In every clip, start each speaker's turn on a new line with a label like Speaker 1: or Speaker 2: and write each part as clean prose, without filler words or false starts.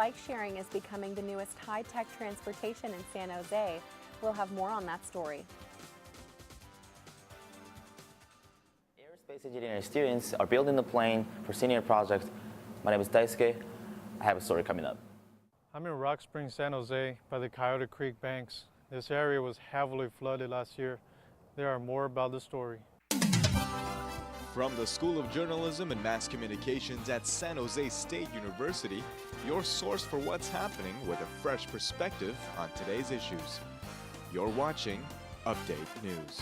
Speaker 1: bike sharing is becoming the newest high-tech transportation in San Jose. We'll have more on that story.
Speaker 2: Aerospace engineering students are building the plane for senior project. My name is Daisuke. I have a story coming up.
Speaker 3: I'm in Rock Springs, San Jose by the Coyote Creek banks. This area was heavily flooded last year. There are more about the story.
Speaker 4: From the School of Journalism and Mass Communications at San Jose State University, your source for what's happening with a fresh perspective on today's issues. You're watching Update News.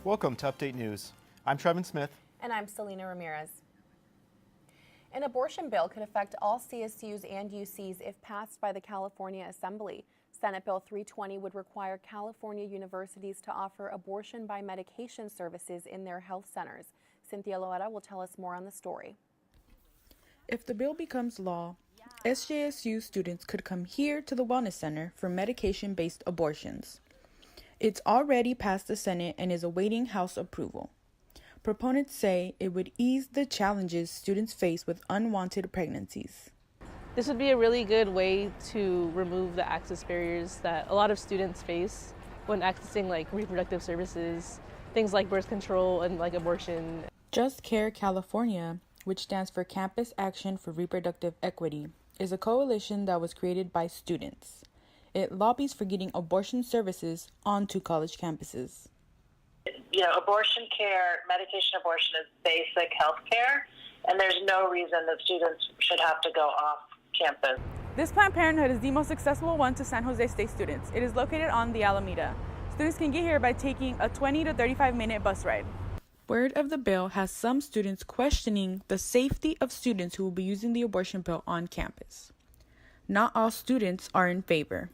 Speaker 5: Welcome to Update News. I'm Trevin Smith.
Speaker 1: And I'm Selena Ramirez. An abortion bill could affect all CSUs and UCs if passed by the California Assembly. Senate Bill 320 would require California universities to offer abortion by medication services in their health centers. Cynthia Loera will tell us more on the story.
Speaker 6: If the bill becomes law, SJSU students could come here to the Wellness Center for medication-based abortions. It's already passed the Senate and is awaiting House approval. Proponents say it would ease the challenges students face with unwanted pregnancies.
Speaker 7: This would be a really good way to remove the access barriers that a lot of students face when accessing reproductive services, things like birth control and abortion.
Speaker 6: Just Care California, which stands for Campus Action for Reproductive Equity, is a coalition that was created by students. It lobbies for getting abortion services onto college campuses.
Speaker 8: Abortion care, medication abortion is basic health care, and there's no reason that students should have to go off campus.
Speaker 9: This Planned Parenthood is the most accessible one to San Jose State students. It is located on the Alameda. Students can get here by taking a 20 to 35-minute bus ride.
Speaker 6: Word of the bill has some students questioning the safety of students who will be using the abortion pill on campus. Not all students are in favor.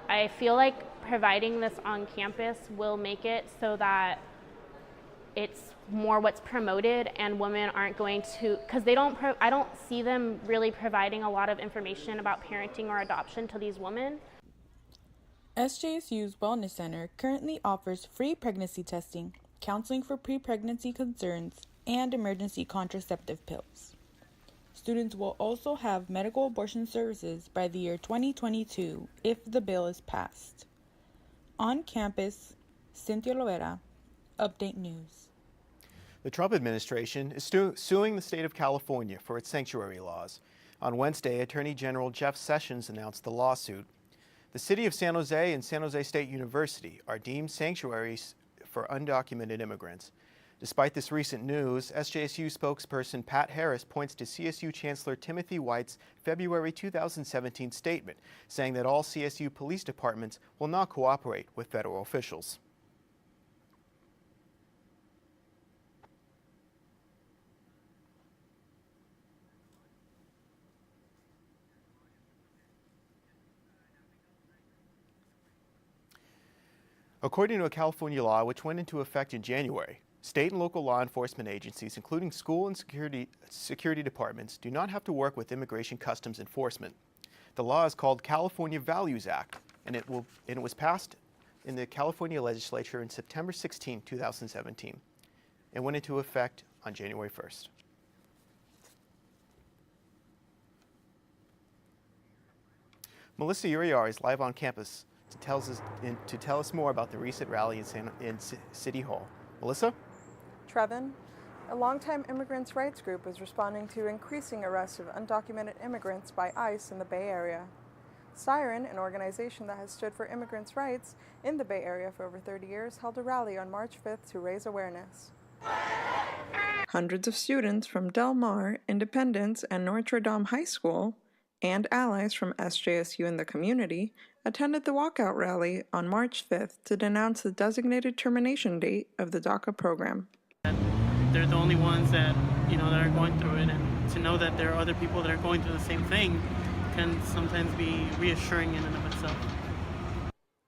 Speaker 10: I feel like providing this on campus will make it so that it's more what's promoted and women aren't going to, because I don't see them really providing a lot of information about parenting or adoption to these women.
Speaker 6: SJSU's Wellness Center currently offers free pregnancy testing, counseling for pre-pregnancy concerns, and emergency contraceptive pills. Students will also have medical abortion services by the year 2022 if the bill is passed. On campus, Cynthia Loera, Update News.
Speaker 5: The Trump administration is suing the state of California for its sanctuary laws. On Wednesday, Attorney General Jeff Sessions announced the lawsuit. The city of San Jose and San Jose State University are deemed sanctuaries for undocumented immigrants. Despite this recent news, SJSU spokesperson Pat Harris points to CSU Chancellor Timothy White's February 2017 statement, saying that all CSU police departments will not cooperate with federal officials. According to a California law which went into effect in January, state and local law enforcement agencies, including school and security departments, do not have to work with Immigration Customs Enforcement. The law is called California Values Act, and it was passed in the California legislature in September 16, 2017, and went into effect on January 1st. Melissa Uriar is live on campus to tell us more about the recent rally in City Hall. Melissa?
Speaker 11: Trevin, a longtime immigrants' rights group is responding to increasing arrests of undocumented immigrants by ICE in the Bay Area. Siren, an organization that has stood for immigrants' rights in the Bay Area for over 30 years, held a rally on March 5th to raise awareness. Hundreds of students from Del Mar, Independence, and Notre Dame High School, and allies from SJSU in the community, attended the walkout rally on March 5th to denounce the designated termination date of the DACA program.
Speaker 12: They're the only ones that are going through it, and to know that there are other people that are going through the same thing can sometimes be reassuring in and of itself.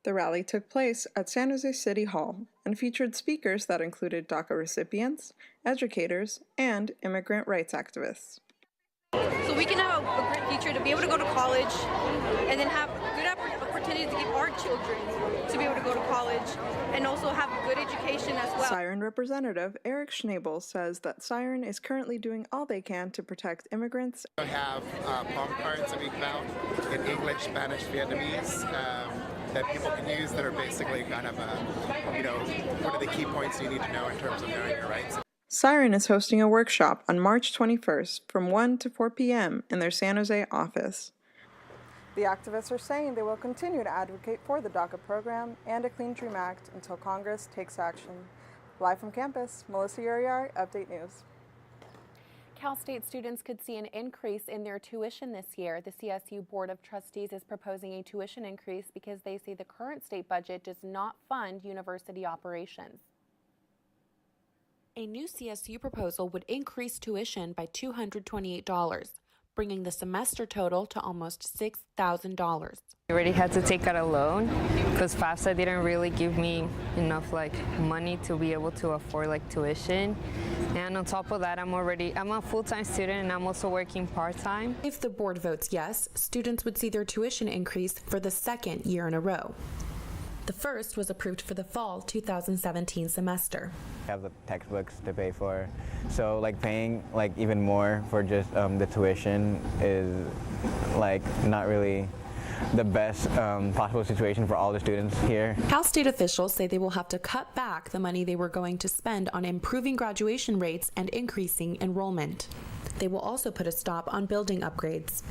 Speaker 11: The rally took place at San Jose City Hall and featured speakers that included DACA recipients, educators, and immigrant rights activists.
Speaker 13: So we can have a great future to be able to go to college and then have good opportunities opportunity to give our children to be able to go to college and also have a good education as well.
Speaker 11: Siren representative Eric Schnabel says that Siren is currently doing all they can to protect immigrants.
Speaker 14: We have palm cards that we come out in English, Spanish, Vietnamese that people can use that are basically kind of, what are the key points you need to know in terms of knowing your rights.
Speaker 11: Siren is hosting a workshop on March 21st from 1 to 4 p.m. in their San Jose office. The activists are saying they will continue to advocate for the DACA program and a Clean Dream Act until Congress takes action. Live from campus, Melissa Uriar, Update News.
Speaker 1: Cal State students could see an increase in their tuition this year. The CSU Board of Trustees is proposing a tuition increase because they say the current state budget does not fund university operations. A new CSU proposal would increase tuition by $228, bringing the semester total to almost $6,000.
Speaker 15: I already had to take out a loan because FAFSA didn't really give me enough money to be able to afford tuition. And on top of that, I'm a full-time student and I'm also working part-time.
Speaker 1: If the board votes yes, students would see their tuition increase for the second year in a row. The first was approved for the fall 2017 semester.
Speaker 16: I have the textbooks to pay for, so paying even more for just the tuition is not really the best possible situation for all the students here.
Speaker 1: Cal State officials say they will have to cut back the money they were going to spend on improving graduation rates and increasing enrollment. They will also put a stop on building upgrades.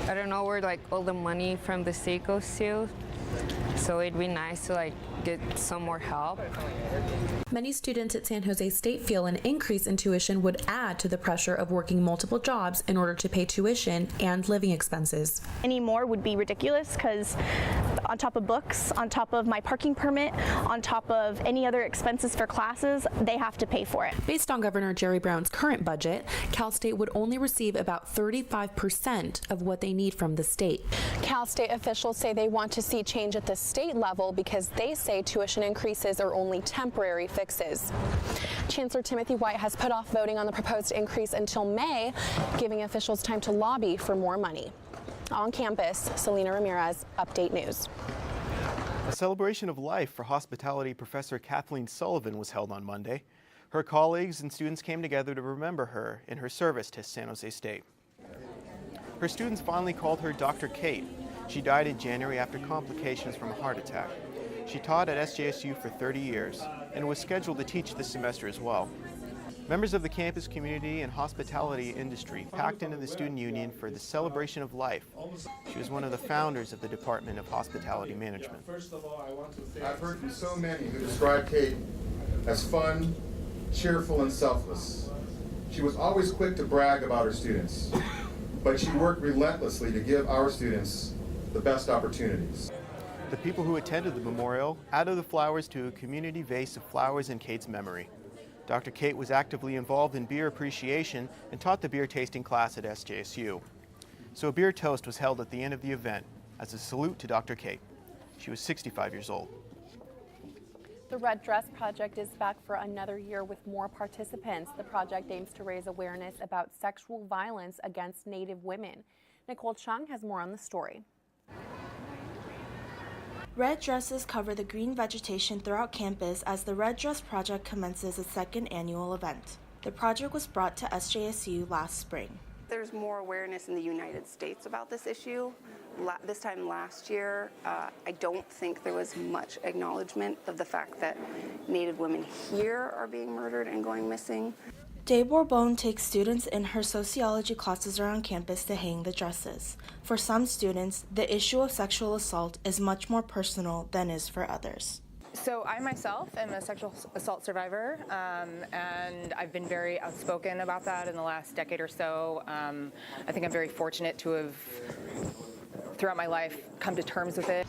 Speaker 15: I don't know where all the money from the state goes to, so it'd be nice to get some more help.
Speaker 1: Many students at San Jose State feel an increase in tuition would add to the pressure of working multiple jobs in order to pay tuition and living expenses.
Speaker 17: Any more would be ridiculous because on top of books, on top of my parking permit, on top of any other expenses for classes, they have to pay for it.
Speaker 1: Based on Governor Jerry Brown's current budget, Cal State would only receive about 35% of what they need from the state. Cal State officials say they want to see change at the state level because they say tuition increases are only temporary fixes. Chancellor Timothy White has put off voting on the proposed increase until May, giving officials time to lobby for more money. On campus, Selena Ramirez, Update News.
Speaker 5: A celebration of life for hospitality professor Kathleen Sullivan was held on Monday. Her colleagues and students came together to remember her in her service to San Jose State. Her students finally called her Dr. Kate. She died in January after complications from a heart attack. She taught at SJSU for 30 years and was scheduled to teach this semester as well. Members of the campus community and hospitality industry packed into the student union for the celebration of life. She was one of the founders of the Department of Hospitality Management.
Speaker 18: I've heard from so many who describe Kate as fun, cheerful, and selfless. She was always quick to brag about her students, but she worked relentlessly to give our students the best opportunities.
Speaker 5: The people who attended the memorial added the flowers to a community vase of flowers in Kate's memory. Dr. Kate was actively involved in beer appreciation and taught the beer tasting class at SJSU. So a beer toast was held at the end of the event as a salute to Dr. Kate. She was 65 years old.
Speaker 1: The Red Dress Project is back for another year with more participants. The project aims to raise awareness about sexual violence against Native women. Nicole Chung has more on the story.
Speaker 19: Red dresses cover the green vegetation throughout campus as the Red Dress Project commences its second annual event. The project was brought to SJSU last spring.
Speaker 20: There's more awareness in the United States about this issue. This time last year, I don't think there was much acknowledgement of the fact that Native women here are being murdered and going missing.
Speaker 19: Deborah Bone takes students in her sociology classes around campus to hang the dresses. For some students, the issue of sexual assault is much more personal than is for others.
Speaker 21: So I myself am a sexual assault survivor, and I've been very outspoken about that in the last decade or so. I think I'm very fortunate to have, throughout my life, come to terms with it.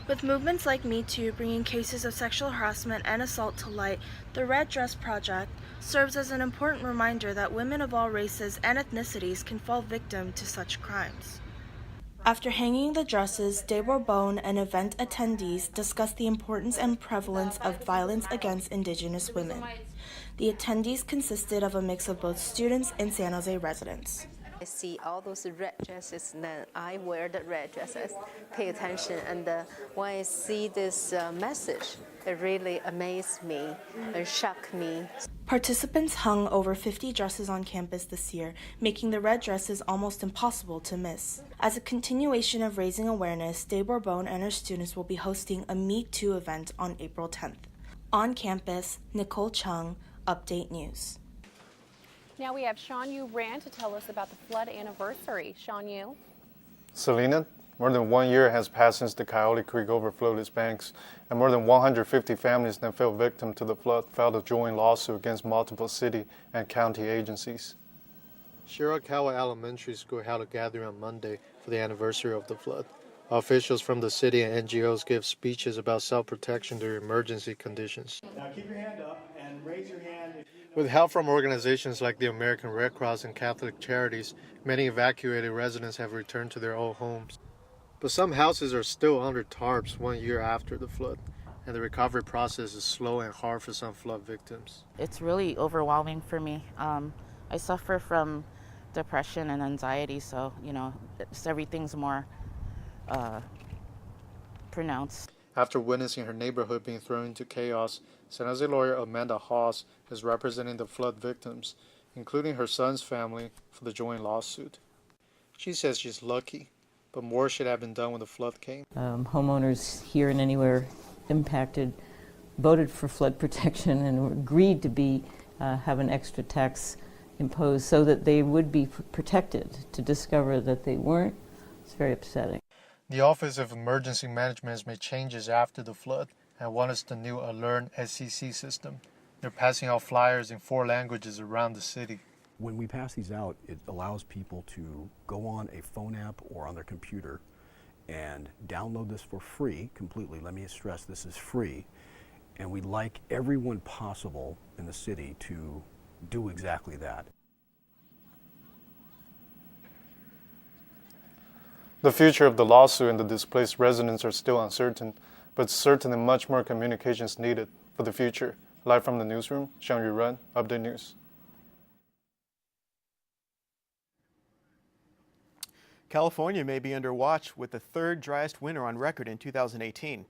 Speaker 19: With movements like Me Too bringing cases of sexual harassment and assault to light, the Red Dress Project serves as an important reminder that women of all races and ethnicities can fall victim to such crimes. After hanging the dresses, Deborah Bone and event attendees discussed the importance and prevalence of violence against Indigenous women. The attendees consisted of a mix of both students and San Jose residents.
Speaker 2: I see all those red dresses, and then I wear the red dresses, pay attention. And when I see this message, it really amazed me and shocked me.
Speaker 22: Participants hung over 50 dresses on campus this year, making the red dresses almost impossible to miss. As a continuation of raising awareness, De Bourbon and her students will be hosting a Me Too event on April 10th. On campus, Nicole Chung, Update News.
Speaker 1: Now we have Sean Yu Rand to tell us about the flood anniversary. Sean Yu.
Speaker 3: Selena, more than 1 year has passed since the Coyote Creek overflowed its banks, and more than 150 families that fell victim to the flood filed a joint lawsuit against multiple city and county agencies. Shirakawa Elementary School held a gathering on Monday for the anniversary of the flood. Officials from the city and NGOs gave speeches about self-protection during emergency conditions.
Speaker 23: Now keep your hand up and raise your hand.
Speaker 3: With help from organizations like the American Red Cross and Catholic Charities, many evacuated residents have returned to their old homes. But some houses are still under tarps 1 year after the flood, and the recovery process is slow and hard for some flood victims.
Speaker 24: It's really overwhelming for me. I suffer from depression and anxiety, so, everything's more pronounced.
Speaker 3: After witnessing her neighborhood being thrown into chaos, San Jose lawyer Amanda Haas is representing the flood victims, including her son's family, for the joint lawsuit. She says she's lucky, but more should have been done when the flood came.
Speaker 25: Homeowners here and anywhere impacted voted for flood protection and agreed to have an extra tax imposed so that they would be protected. To discover that they weren't, it's very upsetting.
Speaker 3: The Office of Emergency Management has made changes after the flood and wants the new Alert SCC system. They're passing out flyers in 4 languages around the city.
Speaker 26: When we pass these out, it allows people to go on a phone app or on their computer and download this for free, completely. Let me stress, this is free. And we'd like everyone possible in the city to do exactly that.
Speaker 3: The future of the lawsuit and the displaced residents are still uncertain, but certainly much more communication is needed for the future. Live from the newsroom, Sean Yu Run, Update News.
Speaker 5: California may be under watch with the 3rd driest winter on record in 2018.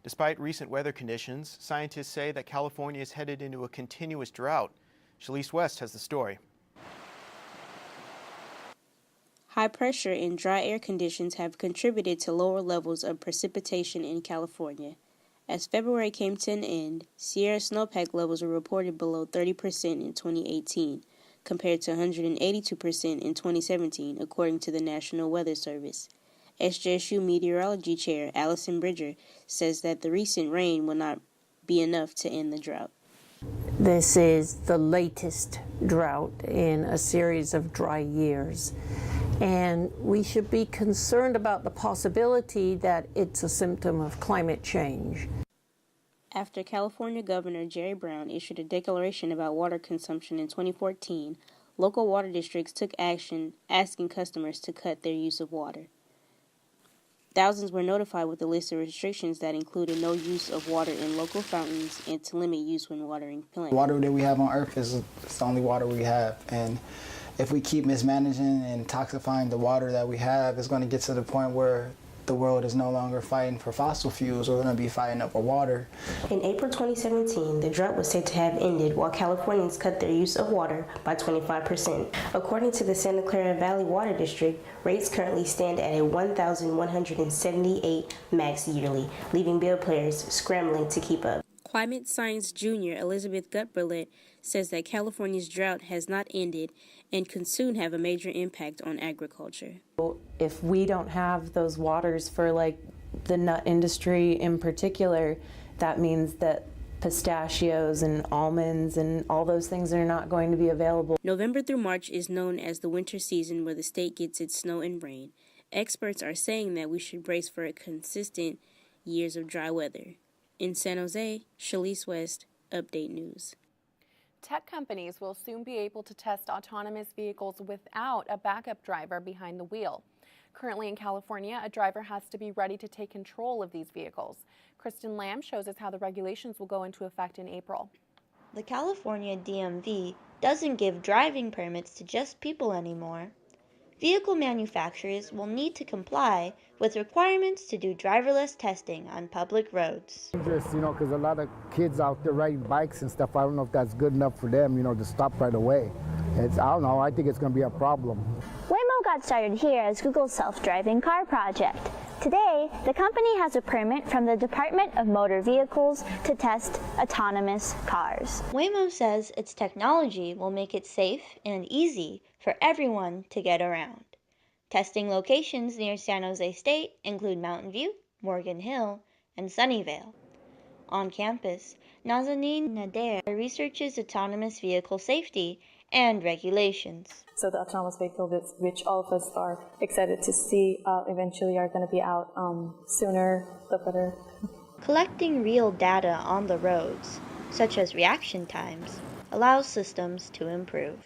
Speaker 5: Despite recent weather conditions, scientists say that California is headed into a continuous drought. Shalise West has the story.
Speaker 27: High pressure and dry air conditions have contributed to lower levels of precipitation in California. As February came to an end, Sierra snowpack levels were reported below 30% in 2018, compared to 182% in 2017, according to the National Weather Service. SJSU Meteorology Chair Allison Bridger says that the recent rain will not be enough to end the drought.
Speaker 28: This is the latest drought in a series of dry years. And we should be concerned about the possibility that it's a symptom of climate change.
Speaker 27: After California Governor Jerry Brown issued a declaration about water consumption in 2014, local water districts took action asking customers to cut their use of water. Thousands were notified with a list of restrictions that included no use of water in local fountains and to limit use when watering plants.
Speaker 29: The water that we have on Earth is the only water we have, and if we keep mismanaging and toxifying the water that we have, it's going to get to the point where the world is no longer fighting for fossil fuels. We're going to be fighting over water.
Speaker 27: In April 2017, the drought was said to have ended while Californians cut their use of water by 25%. According to the Santa Clara Valley Water District, rates currently stand at a 1,178 max yearly, leaving bill payers scrambling to keep up. Climate science junior Elizabeth Gutberlet says that California's drought has not ended and can soon have a major impact on agriculture.
Speaker 30: If we don't have those waters for the nut industry in particular, that means that pistachios and almonds and all those things are not going to be available.
Speaker 27: November through March is known as the winter season where the state gets its snow and rain. Experts are saying that we should brace for a consistent years of dry weather. In San Jose, Shalise West, Update News.
Speaker 1: Tech companies will soon be able to test autonomous vehicles without a backup driver behind the wheel. Currently in California, a driver has to be ready to take control of these vehicles. Kristen Lamb shows us how the regulations will go into effect in April.
Speaker 31: The California DMV doesn't give driving permits to just people anymore.
Speaker 4: vehicle manufacturers will need to comply with requirements to do driverless testing on public roads.
Speaker 6: Dangerous, because a lot of kids out there riding bikes and stuff, I don't know if that's good enough for them, to stop right away. I don't know, I think it's going to be a problem.
Speaker 7: Waymo got started here as Google's self-driving car project. Today, the company has a permit from the Department of Motor Vehicles to test autonomous cars. Waymo says its technology will make it safe and easy for everyone to get around. Testing locations near San Jose State include Mountain View, Morgan Hill, and Sunnyvale. On campus, Nazanin Nader researches autonomous vehicle safety and regulations.
Speaker 8: So the autonomous vehicle, which all of us are excited to see eventually are going to be out sooner, the better.
Speaker 4: Collecting real data on the roads, such as reaction times, allows systems to improve.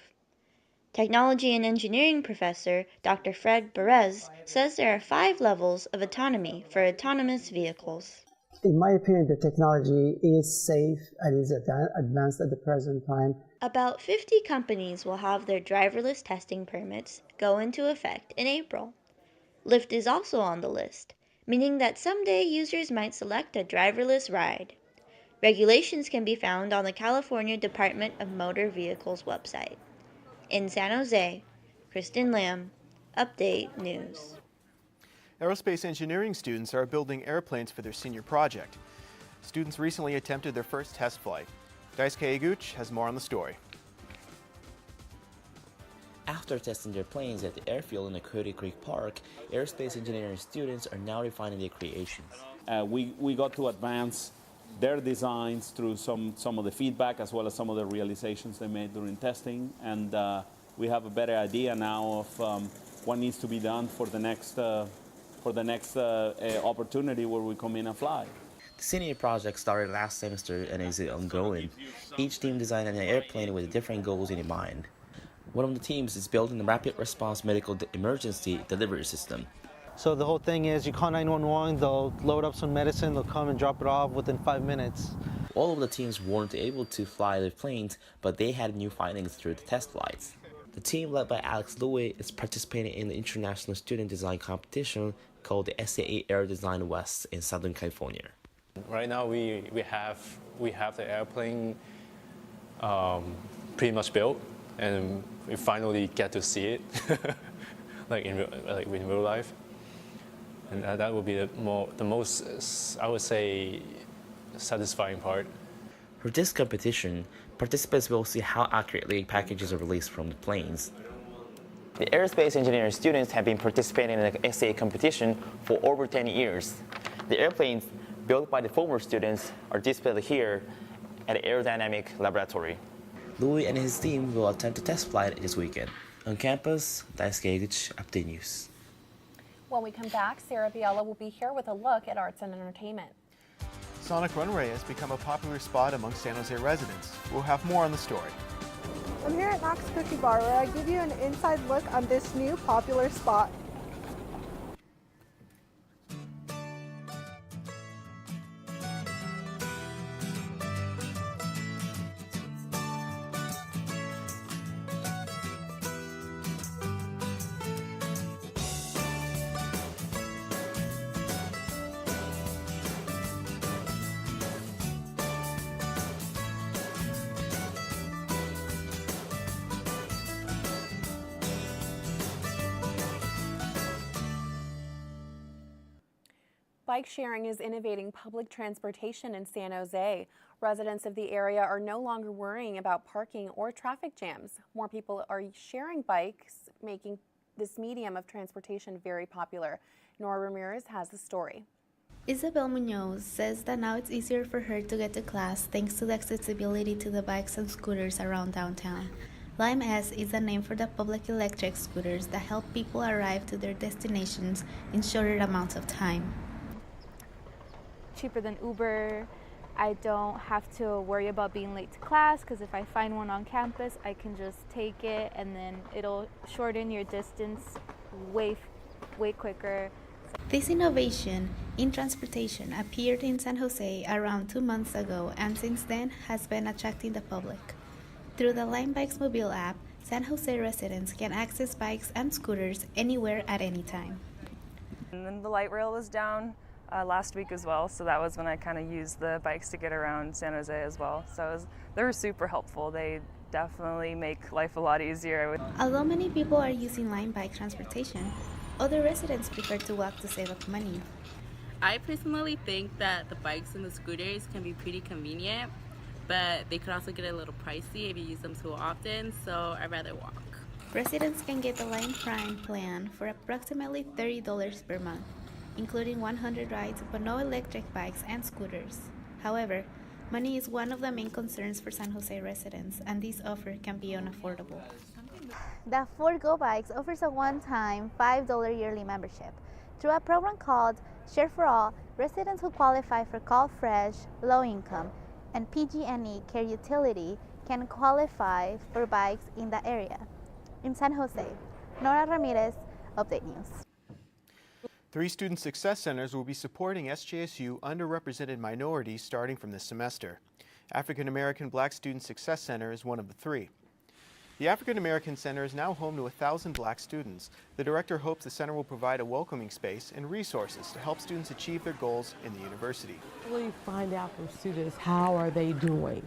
Speaker 4: Technology and engineering professor Dr. Fred Perez says there are 5 levels of autonomy for autonomous vehicles.
Speaker 9: In my opinion, the technology is safe and is advanced at the present time.
Speaker 4: About 50 companies will have their driverless testing permits go into effect in April. Lyft is also on the list, meaning that someday users might select a driverless ride. Regulations can be found on the California Department of Motor Vehicles website. In San Jose, Kristen Lamb, Update News.
Speaker 5: Aerospace engineering students are building airplanes for their senior project. Students recently attempted their first test flight. Daisuke Iguchi has more on the story.
Speaker 10: After testing their planes at the airfield in the Coyote Creek Park, aerospace engineering students are now refining their creations.
Speaker 11: We got to advance their designs through some of the feedback as well as some of the realizations they made during testing, and we have a better idea now of what needs to be done for the next opportunity where we come in and fly.
Speaker 10: The senior project started last semester and is ongoing. Each team designed an airplane with different goals in mind. One of the teams is building a rapid response medical emergency delivery system.
Speaker 12: So the whole thing is you call 911, they'll load up some medicine, they'll come and drop it off within 5 minutes.
Speaker 10: All of the teams weren't able to fly their planes, but they had new findings through the test flights. The team led by Alex Louis is participating in the international student design competition called the SAA Air Design West in Southern California.
Speaker 13: Right now we have the airplane pretty much built, and we finally get to see it like in real life, and that will be the most, I would say, satisfying part.
Speaker 10: For this competition, participants will see how accurately packages are released from the planes. The aerospace engineering students have been participating in the SAA competition for over 10 years. The airplanes built by the former students are displayed here at the Aerodynamic Laboratory. Louis and his team will attempt a test flight this weekend. On campus, Daisuke Iguchi, Update News.
Speaker 1: When we come back, Sarah Biella will be here with a look at arts and entertainment.
Speaker 5: Sonic Runway has become a popular spot among San Jose residents. We'll have more on the story.
Speaker 14: I'm here at Knox Cookie Bar, where I give you an inside look on this new popular spot.
Speaker 1: Bike sharing is innovating public transportation in San Jose. Residents of the area are no longer worrying about parking or traffic jams. More people are sharing bikes, making this medium of transportation very popular. Nora Ramirez has the story.
Speaker 31: Isabel Munoz says that now it's easier for her to get to class thanks to the accessibility to the bikes and scooters around downtown. Lime S is the name for the public electric scooters that help people arrive to their destinations in shorter amounts of time.
Speaker 32: Cheaper than Uber. I don't have to worry about being late to class because if I find one on campus, I can just take it and then it'll shorten your distance way quicker.
Speaker 31: This innovation in transportation appeared in San Jose around 2 months ago and since then has been attracting the public. Through the Lime Bikes mobile app, San Jose residents can access bikes and scooters anywhere at any time.
Speaker 2: And then the light rail was down last week as well, so that was when I kind of used the bikes to get around San Jose as well. So they were super helpful. They definitely make life a lot easier.
Speaker 31: Although many people are using Lime bike transportation, other residents prefer to walk to save up money.
Speaker 15: I personally think that the bikes and the scooters can be pretty convenient, but they could also get a little pricey if you use them too often, so I'd rather walk.
Speaker 31: Residents can get the Lime Prime plan for approximately $30 per month, including 100 rides but no electric bikes and scooters. However, money is one of the main concerns for San Jose residents, and this offer can be unaffordable.
Speaker 7: The Ford Go Bikes offers a one-time $5 yearly membership. Through a program called Share for All, residents who qualify for Call Fresh, Low Income, and PG&E Care Utility can qualify for bikes in the area. In San Jose, Nora Ramirez, Update News.
Speaker 5: 3 student success centers will be supporting SJSU underrepresented minorities starting from this semester. African American Black Student Success Center is one of the 3. The African American Center is now home to 1,000 black students. The director hopes the center will provide a welcoming space and resources to help students achieve their goals in the university.
Speaker 16: Really find out from students how are they doing,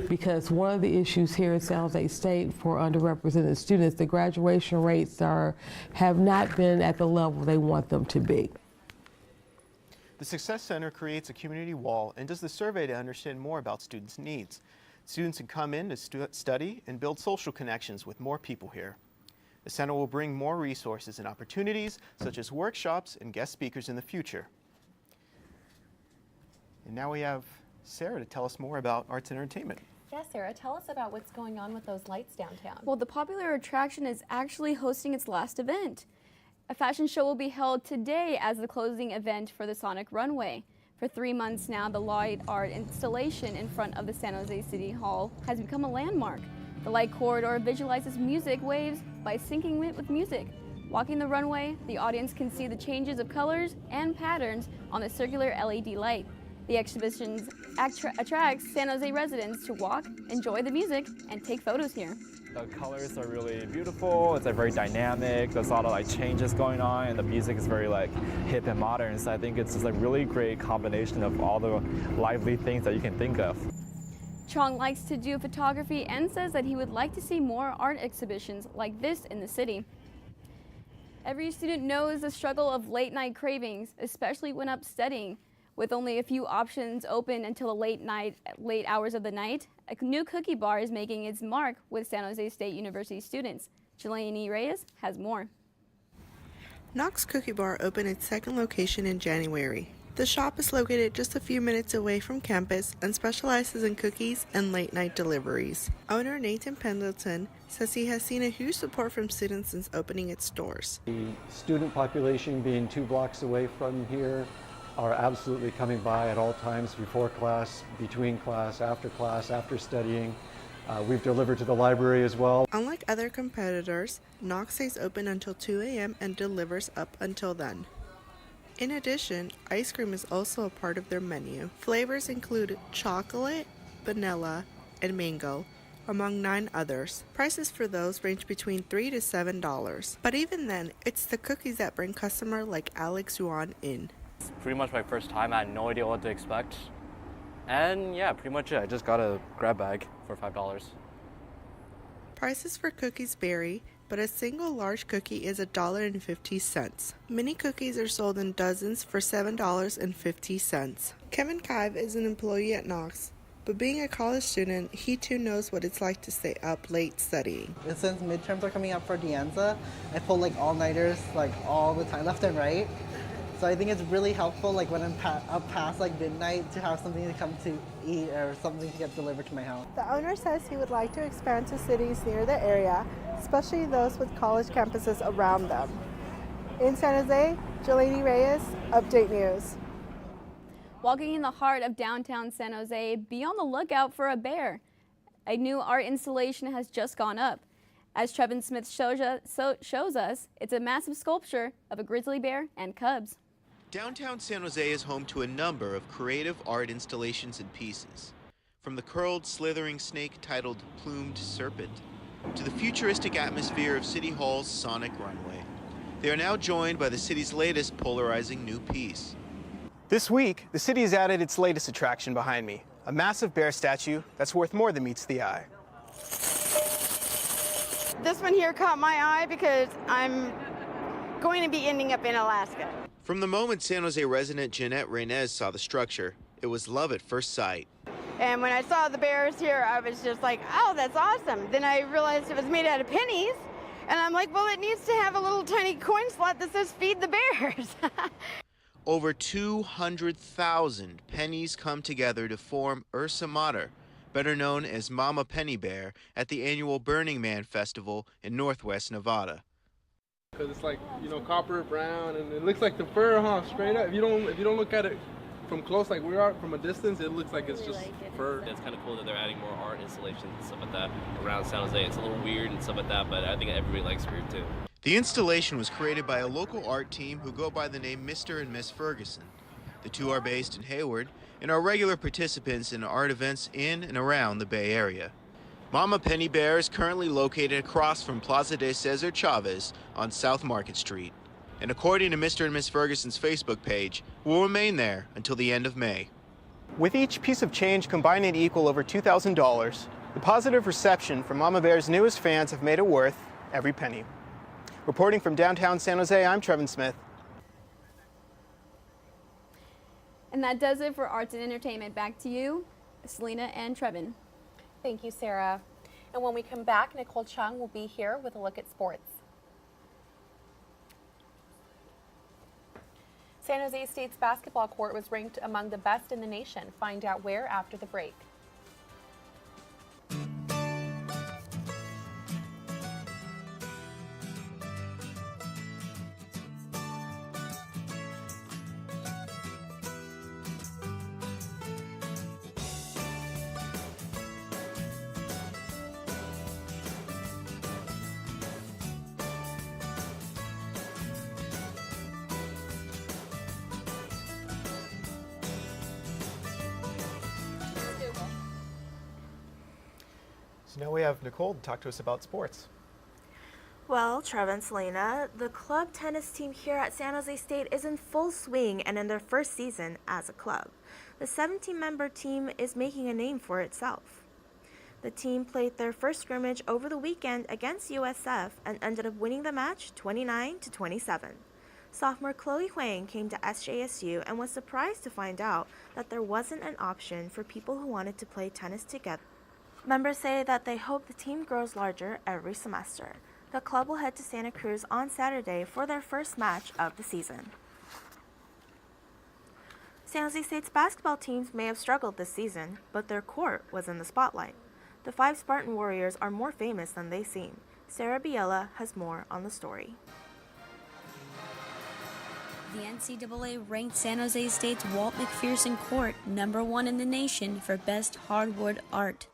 Speaker 16: because one of the issues here at San Jose State for underrepresented students, the graduation rates have not been at the level they want them to be.
Speaker 5: The Success Center creates a community wall and does the survey to understand more about students' needs. Students can come in to study and build social connections with more people here. The center will bring more resources and opportunities, such as workshops and guest speakers in the future. And now we have Sarah to tell us more about arts and entertainment.
Speaker 1: Yeah, Sarah, tell us about what's going on with those lights downtown.
Speaker 17: Well, the popular attraction is actually hosting its last event. A fashion show will be held today as the closing event for the Sonic Runway. For 3 months now, the light art installation in front of the San Jose City Hall has become a landmark. The light corridor visualizes music waves by syncing it with music. Walking the runway, the audience can see the changes of colors and patterns on the circular LED light. The exhibition attracts San Jose residents to walk, enjoy the music, and take photos here.
Speaker 18: The colors are really beautiful. It's very dynamic. There's a lot of changes going on, and the music is very hip and modern. So I think it's just a really great combination of all the lively things that you can think of.
Speaker 17: Chong likes to do photography and says that he would like to see more art exhibitions like this in the city. Every student knows the struggle of late night cravings, especially when up studying. With only a few options open until the late hours of the night, a new cookie bar is making its mark with San Jose State University students. Jelani Reyes has more.
Speaker 19: Knox Cookie Bar opened its second location in January. The shop is located just a few minutes away from campus and specializes in cookies and late-night deliveries. Owner Nathan Pendleton says he has seen a huge support from students since opening its doors.
Speaker 20: The student population being 2 blocks away from here are absolutely coming by at all times, before class, between class, after studying. We've delivered to the library as well.
Speaker 19: Unlike other competitors, Knox stays open until 2 a.m. and delivers up until then. In addition, ice cream is also a part of their menu. Flavors include chocolate, vanilla, and mango, among 9 others. Prices for those range between $3 to $7. But even then, it's the cookies that bring customers like Alex Yuan in.
Speaker 21: It's pretty much my first time. I had no idea what to expect. And yeah, pretty much it. I just got a grab bag for $5.
Speaker 19: Prices for cookies vary, but a single large cookie is $1.50. Mini cookies are sold in dozens for $7.50. Kevin Kive is an employee at Knox, but being a college student, he too knows what it's like to stay up late studying.
Speaker 22: And since midterms are coming up for Dianza, I pull all-nighters all the time, left and right. So I think it's really helpful when I'm up past midnight to have something to come to eat or something to get delivered to my house.
Speaker 14: The owner says he would like to expand to cities near the area, especially those with college campuses around them. In San Jose, Jelani Reyes, Update News.
Speaker 17: Walking in the heart of downtown San Jose, be on the lookout for a bear. A new art installation has just gone up. As Trevin Smith shows us, it's a massive sculpture of a grizzly bear and cubs.
Speaker 23: Downtown San Jose is home to a number of creative art installations and pieces. From the curled, slithering snake titled Plumed Serpent, to the futuristic atmosphere of City Hall's Sonic Runway. They are now joined by the city's latest polarizing new piece.
Speaker 5: This week, the city has added its latest attraction behind me, a massive bear statue that's worth more than meets the eye.
Speaker 3: This one here caught my eye because I'm going to be ending up in Alaska.
Speaker 23: From the moment San Jose resident Jeanette Reynez saw the structure, it was love at first sight.
Speaker 3: And when I saw the bears here, I was just like, oh, that's awesome. Then I realized it was made out of pennies. And I'm like, well, it needs to have a little tiny coin slot that says feed the bears.
Speaker 23: Over 200,000 pennies come together to form Ursa Mater, better known as Mama Penny Bear, at the annual Burning Man Festival in Northwest Nevada.
Speaker 4: Because it's like, you know, copper brown, and it looks like the fur, huh? Straight up. If you don't look at it from close like we are, from a distance, it looks like it's just fur.
Speaker 6: It's kind of cool that they're adding more art installations and stuff like that around San Jose. It's a little weird and stuff like that, but I think everybody likes weird too.
Speaker 23: The installation was created by a local art team who go by the name Mr. and Miss Ferguson. The two are based in Hayward and are regular participants in art events in and around the Bay Area. Mama Penny Bear is currently located across from Plaza de Cesar Chavez on South Market Street, and according to Mr. and Miss Ferguson's Facebook page, will remain there until the end of May.
Speaker 5: With each piece of change combining to equal over $2,000, the positive reception from Mama Bear's newest fans have made it worth every penny. Reporting from downtown San Jose, I'm Trevin Smith.
Speaker 17: And that does it for arts and entertainment. Back to you, Selena and Trevin.
Speaker 1: Thank you, Sarah. And when we come back, Nicole Chung will be here with a look at sports. San Jose State's basketball court was ranked among the best in the nation. Find out where after the break.
Speaker 5: So now we have Nicole to talk to us about sports.
Speaker 8: Well, Trev and Selena, the club tennis team here at San Jose State is in full swing and in their first season as a club. The 17-member team is making a name for itself. The team played their first scrimmage over the weekend against USF and ended up winning the match 29-27. Sophomore Chloe Huang came to SJSU and was surprised to find out that there wasn't an option for people who wanted to play tennis together. Members say that they hope the team grows larger every semester. The club will head to Santa Cruz on Saturday for their first match of the season. San Jose State's basketball teams may have struggled this season, but their court was in the spotlight. The 5 Spartan Warriors are more famous than they seem. Sarah Biella has more on the story.
Speaker 9: The NCAA ranked San Jose State's Walt McPherson Court #1 in the nation for best hardwood art.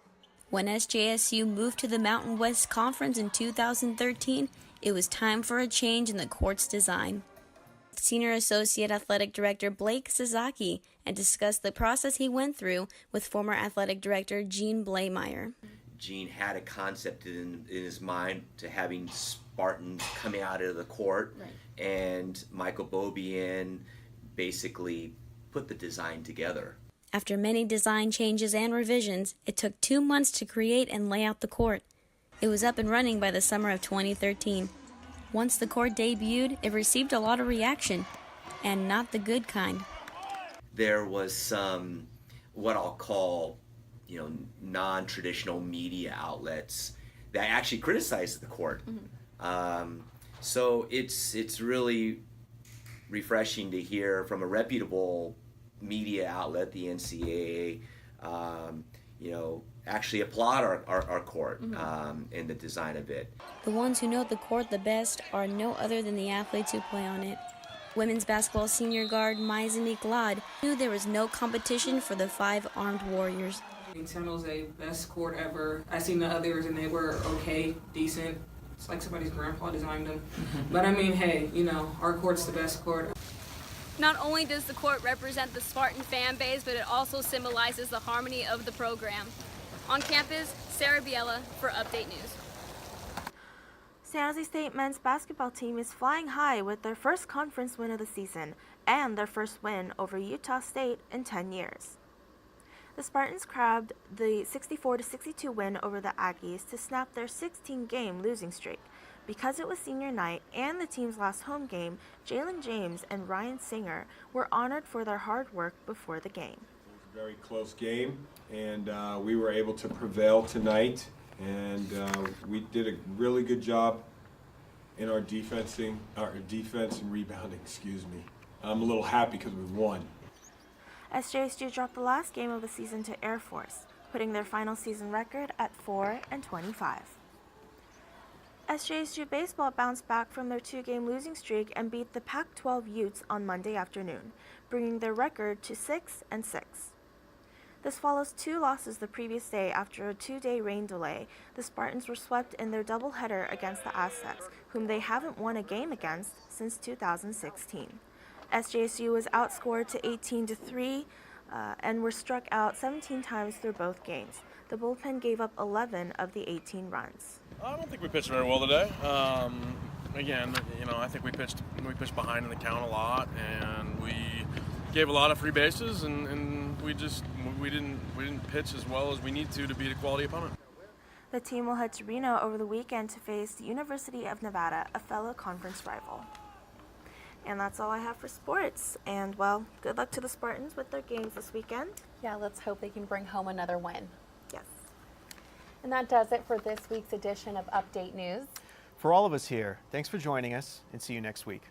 Speaker 9: When SJSU moved to the Mountain West Conference in 2013, it was time for a change in the court's design. Senior Associate Athletic Director Blake Sasaki and discussed the process he went through with former Athletic Director Gene Blameyer.
Speaker 24: Gene had a concept in his mind to having Spartans coming out of the court, and Michael Bobian basically put the design together.
Speaker 9: After many design changes and revisions, it took 2 months to create and lay out the court. It was up and running by the summer of 2013. Once the court debuted, it received a lot of reaction, and not the good kind.
Speaker 24: There was some, what I'll call, non-traditional media outlets that actually criticized the court. So it's really refreshing to hear from a reputable media outlet, the NCAA, actually applaud our court and the design of it.
Speaker 9: The ones who know the court the best are no other than the athletes who play on it. Women's basketball senior guard Maizanique Lod knew there was no competition for the 5 armed warriors.
Speaker 25: San Jose, best court ever. I seen the others and they were okay, decent. It's like somebody's grandpa designed them. But I mean, hey, our court's the best court.
Speaker 17: Not only does the court represent the Spartan fan base, but it also symbolizes the harmony of the program. On campus, Sarah Biella for Update News.
Speaker 8: San Jose State men's basketball team is flying high with their first conference win of the season and their first win over Utah State in 10 years. The Spartans grabbed the 64-62 win over the Aggies to snap their 16-game losing streak. Because it was senior night and the team's last home game, Jalen James and Ryan Singer were honored for their hard work before the game.
Speaker 2: It was a very close game, and we were able to prevail tonight, and we did a really good job in our defense and rebounding, excuse me. I'm a little happy because we won.
Speaker 8: SJSU dropped the last game of the season to Air Force, putting their final season record at 4-25. SJSU baseball bounced back from their 2-game losing streak and beat the Pac-12 Utes on Monday afternoon, bringing their record to 6-6. This follows 2 losses the previous day after a 2-day rain delay. The Spartans were swept in their doubleheader against the Aztecs, whom they haven't won a game against since 2016. SJSU was outscored to 18-3 and were struck out 17 times through both games. The bullpen gave up 11 of the 18 runs.
Speaker 10: I don't think we pitched very well today. Again, I think we pitched behind in the count a lot, and we gave a lot of free bases, and we didn't pitch as well as we need to beat a quality opponent.
Speaker 8: The team will head to Reno over the weekend to face the University of Nevada, a fellow conference rival. And that's all I have for sports. And, well, good luck to the Spartans with their games this weekend.
Speaker 1: Yeah, let's hope they can bring home another win.
Speaker 8: Yes.
Speaker 1: And that does it for this week's edition of Update News.
Speaker 5: For all of us here, thanks for joining us, and see you next week.